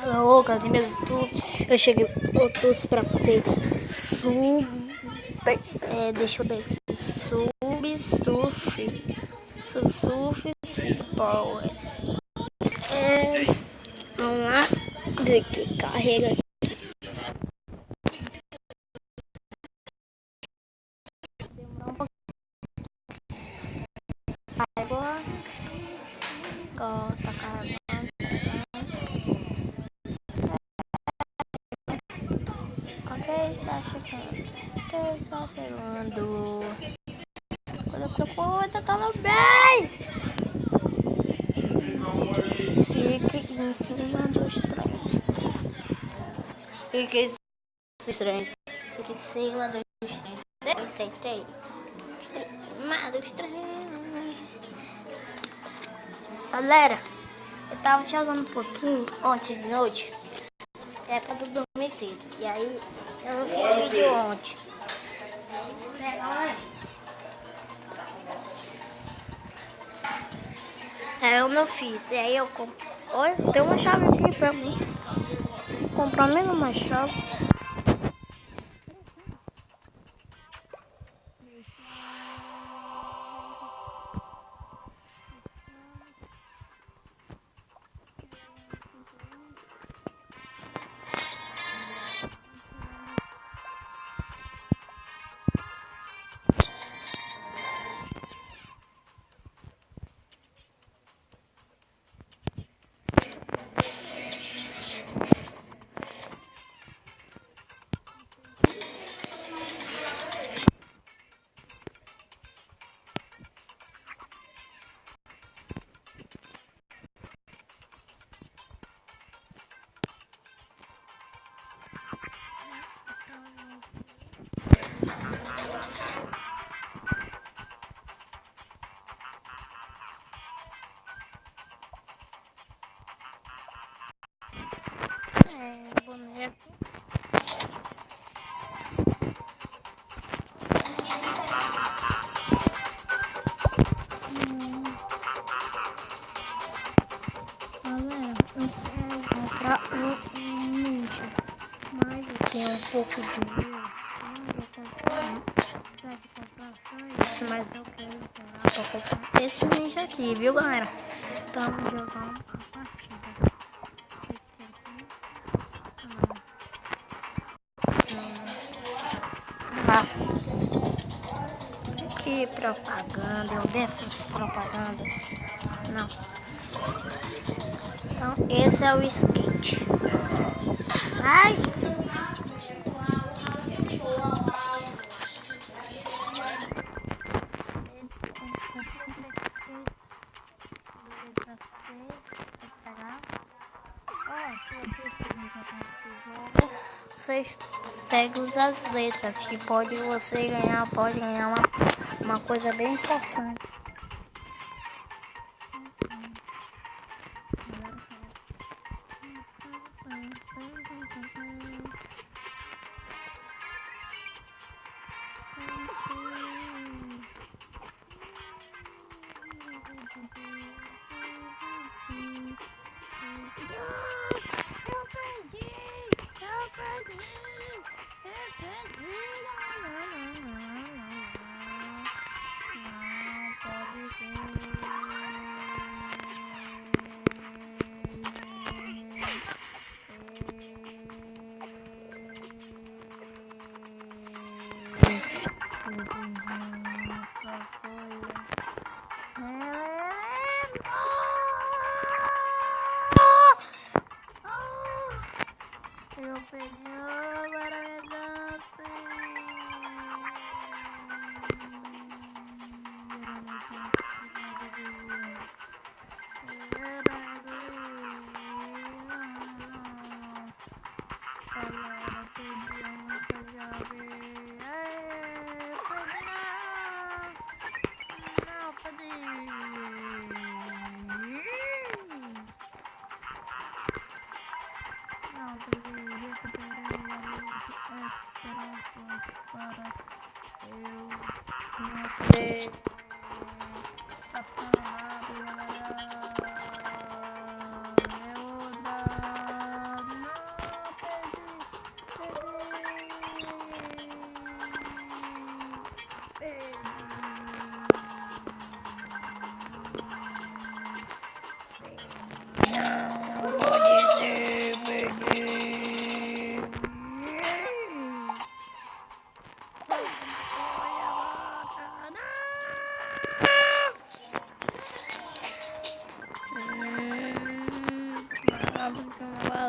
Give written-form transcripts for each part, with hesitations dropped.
Alô, galerinha do YouTube, eu trouxe pra você deixa eu dar aqui, surf power. Vamos lá, ver que carrega aqui. Agora, tá carregando. Ok, está chegando. Quando eu procuro, tá tudo bem. Fique em cima dos trens. Fique em cima dos trens. Trem. Cima dos trens. Galera, eu tava jogando um pouquinho ontem de noite. É pra tu dormir cedo. E aí, eu não fiz vídeo ontem. Eu não fiz. E aí eu comprei. Olha, tem uma chave aqui pra mim. Comprar menos uma chave. Boneco. Galera, eu quero comprar um nicho, mas eu tenho um pouco de dinheiro. Eu vou comprar de comprar só esse, mas eu quero comprar esse nicho aqui, viu, galera? Estamos jogando a partida. Que propaganda, eu dessas propagandas. Não. Então, esse é o skate. Ai! Vocês pegam as letras que pode ganhar uma coisa bem importante. Eu peguei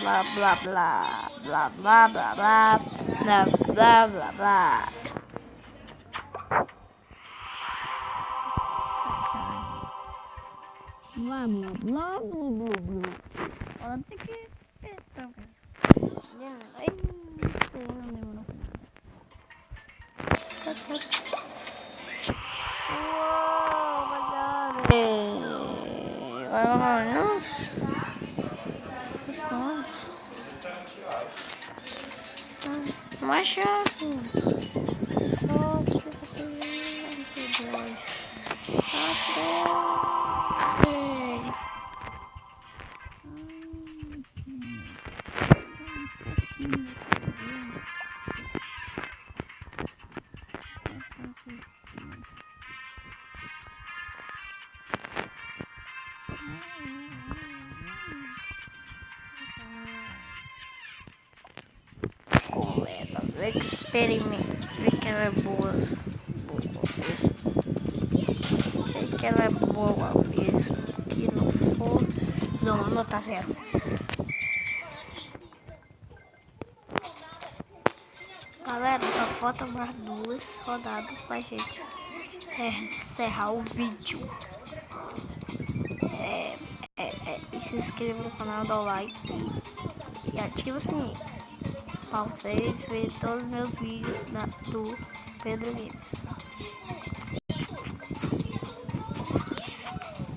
Blá, blá, blá. Blá, blá, blá, blá. Blá, blá, blá, blá. Blá, blá, blá, blá, blá, blá. Ontem que... Ai, não sei, não lembro. Uou, vámonos. Machos. Só experimento, ver que ela é boa mesmo, ver que ela é boa mesmo, que não for, não, nota 0. Galera, só falta mais 2 rodadas pra gente encerrar o vídeo. E se inscreva no canal, dá o like e ativa o sininho para vocês verem todos os meus vídeos do Pedro Games.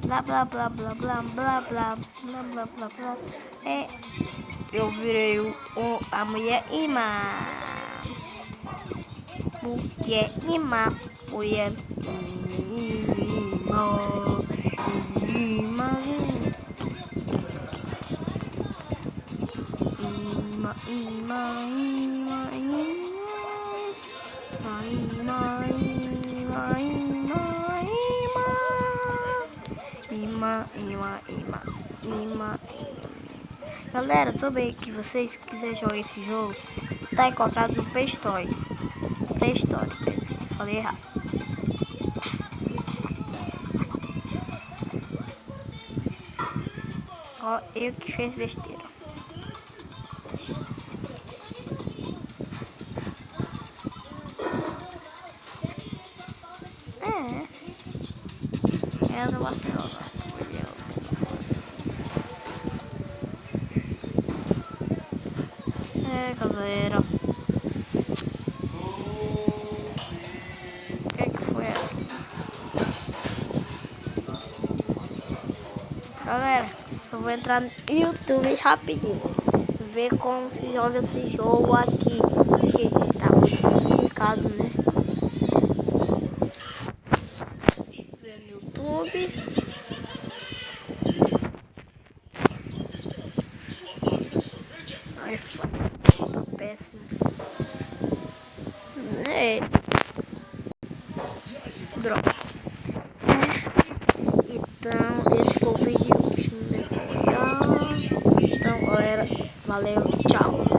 Blá blá blá blá blá blá blá blá blá blá blá. eu virei a mulher imã. Mulher imã. Mulher imã. Imã. Imã, imã, imã, imã, imã, imã, imã, imã, imã, imã. Galera, toda aí que vocês quiserem jogar esse jogo, tá encontrado no Play Store. Play Store, quer dizer, falei errado. Ó, eu que fiz besteira. Eu não gosto não. Galera. O que foi aqui? Galera, só vou entrar no YouTube rapidinho. Ver como se joga esse jogo aqui. Porque tá muito complicado, né? Ver no YouTube. Ai, está péssimo. É. Droga. Então, esse foi o vídeo. Então, galera, valeu, tchau.